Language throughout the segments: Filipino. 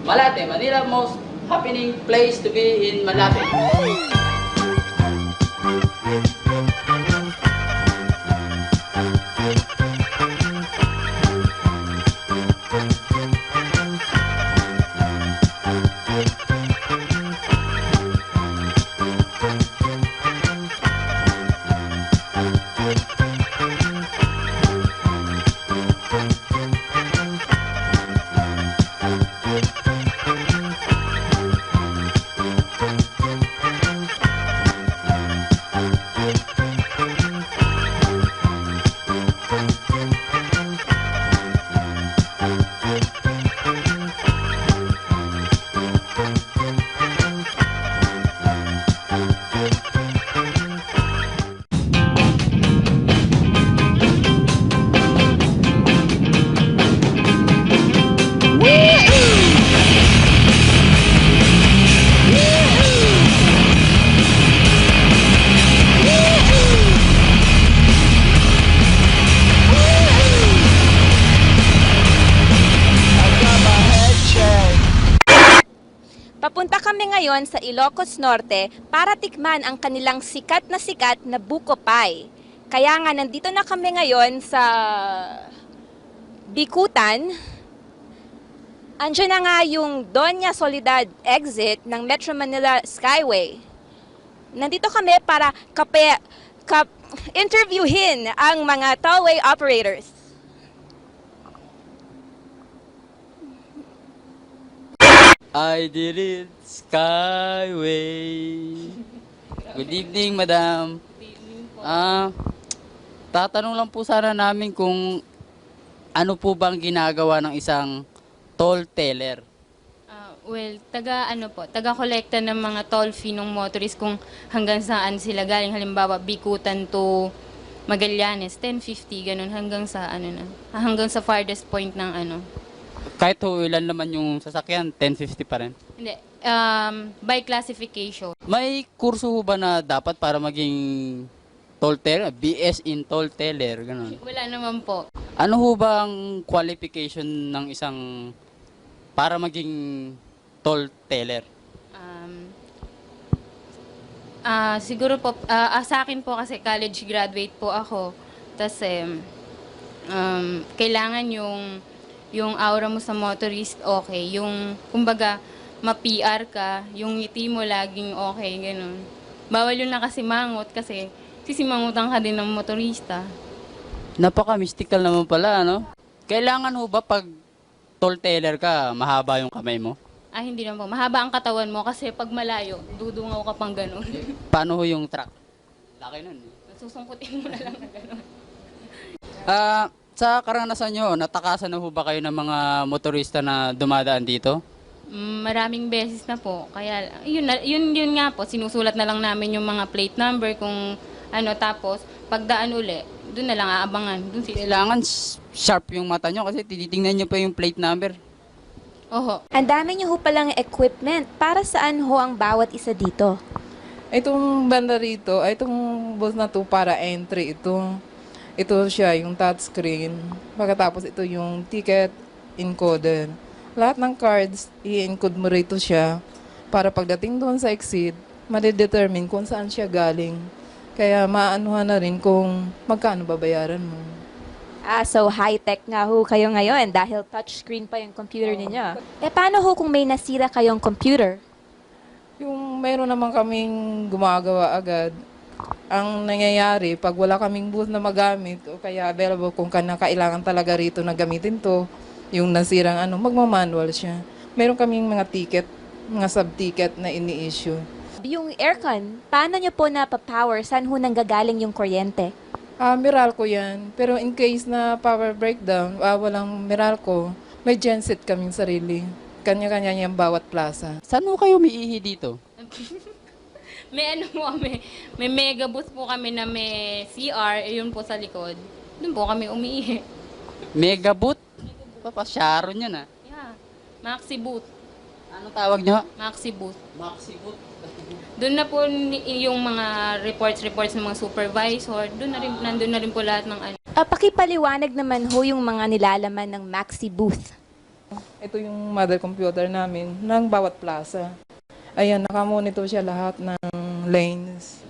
Malate, Manila, most happening place to be in Malate. Papunta kami ngayon sa Ilocos Norte para tikman ang kanilang sikat na buko pie. Kaya nga nandito na kami ngayon sa Bikutan. Andiyan na nga yung Doña Soledad exit ng Metro Manila Skyway. Nandito kami para interviewin ang mga tollway operators. I did it, Skyway. Good evening, madam. Tatanong lang po sana namin kung ano po bang ginagawa ng isang toll teller. Well, taga-kolekta ng mga toll fee ng motorist kung hanggang saan sila galing. Halimbawa, Bikutan to Magallanes, 10.50, ganun, hanggang sa farthest point ng Kahit ho ilan naman yung sasakyan, 10.50 pa rin. Hindi, by classification. May kurso ho ba na dapat para maging toll teller? BS in toll teller, ganun. Wala naman po. Ano ho ba ang qualification ng isang para maging toll teller? Siguro po, sa akin po kasi college graduate po ako. Tapos, kailangan yung aura mo sa motorist okay. Yung, kumbaga, ma-PR ka, yung ngiti mo laging okay, ganun. Bawal yun nakasimangot kasi sisimangutan ka din ng motorista. Napaka-mystical naman pala, ano? Kailangan ho ba pag toll teller ka, mahaba yung kamay mo? Hindi naman po. Mahaba ang katawan mo kasi pag malayo, dudungaw ka pang ganun. Paano ho yung truck? Laki nun. Susungkutin mo na lang na ganun. Sa karanasan nyo, natakasan na ho ba kayo ng mga motorista na dumadaan dito? Maraming beses na po. Kaya yun nga po, sinusulat na lang namin yung mga plate number kung tapos pagdaan uli, doon na lang aabangan. Kailangan sharp yung mata nyo kasi tinitingnan nyo pa yung plate number. Oho. Ang dami niyo ho palang equipment. Para saan ho ang bawat isa dito? Itong banda rito, itong bus na to para entry, ito siya, yung touchscreen. Pagkatapos ito yung ticket encoder. Lahat ng cards, i-encode mo rito siya para pagdating doon sa exit, ma-determine kung saan siya galing. Kaya maanuhan na rin kung magkano babayaran mo. So high-tech nga ho kayo ngayon dahil touchscreen pa yung computer ninyo. Paano ho kung may nasira kayong computer? Yung meron naman kaming gumagawa agad, ang nangyayari, pag wala kaming booth na magamit o kaya available kung kailangan talaga rito na gamitin to, yung nasirang magmamanual siya. Meron kaming mga ticket, mga sub-ticket na ini-issue. Yung aircon, paano nyo po napapower? Saan ho nanggagaling yung kuryente? Meralco yan. Pero in case na power breakdown, walang Meralco, may genset kaming sarili. Kanya-kanya yung bawat plaza. Saan ho kayo umiihi dito? May mega booth po kami na may CR, yun po sa likod. Doon po kami umiihi. Mega boot? Papasyaron yun ah. Yeah, Maxi booth. Anong tawag nyo? Maxi booth. Maxi boot. Doon na po yung mga reports ng mga supervisor, nandun na rin po lahat ng Pakipaliwanag naman ho yung mga nilalaman ng Maxi Booth. Ito yung mother computer namin ng bawat plaza. Ayan, nakamonitor siya lahat ng lanes.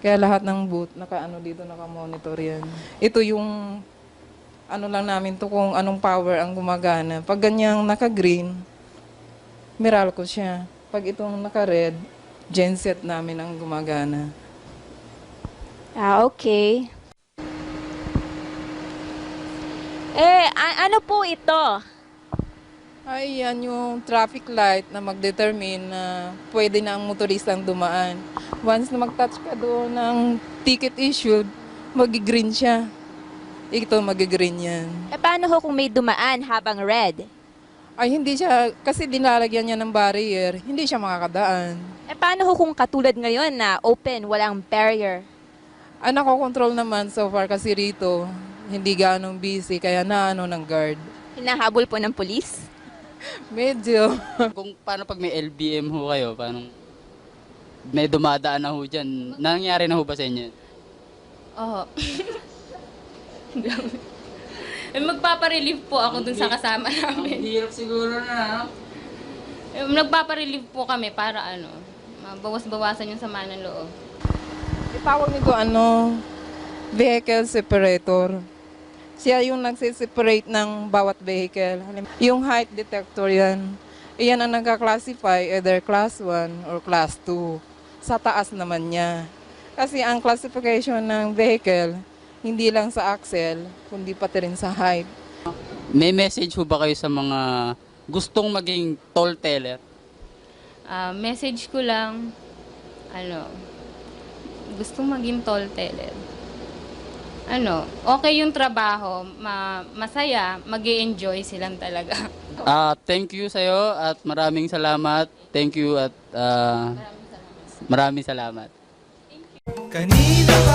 Kaya lahat ng booth, dito, nakamonitor yan. Ito yung ano lang namin to kung anong power ang gumagana. Pag ganyang naka-green, Meralco siya. Pag itong naka-red, genset namin ang gumagana. Ah, okay. Ano po ito? Ay, yan yung traffic light na mag-determine na pwede na ang motoristang dumaan. Once na mag-touch ka doon ng ticket issued, mag-green siya. Ito, mag-green yan. Paano ho kung may dumaan habang red? Ay, hindi siya, kasi dinalagyan niya ng barrier, hindi siya makakadaan. Paano ho kung katulad ngayon na open, walang barrier? Nakokontrol naman so far kasi rito, hindi ganong busy, kaya ng guard. Hinahabol po ng pulis? Medyo. Kung paano pag may LBM ho kayo, paano may dumadaan na ho dyan, nangyari na ho ba sa inyo? Oo. Magpaparelieve po ako dun sa kasama namin. Hirap siguro na. Nagpaparelieve po kami para bawas-bawasan yung sama ng loob. Itawag nito vehicle separator. Siya yung nagsiseparate ng bawat vehicle. Yung height detector yan. Iyan ang nagka-classify either class 1 or class 2. Sa taas naman niya. Kasi ang classification ng vehicle, hindi lang sa axle, kundi pati rin sa height. May message ho ba kayo sa mga gustong maging toll teller? Message ko lang, gustong maging toll teller. Okay yung trabaho, masaya, mag-i-enjoy silang talaga. Thank you sa'yo at maraming salamat. Thank you at maraming salamat. Kanina pa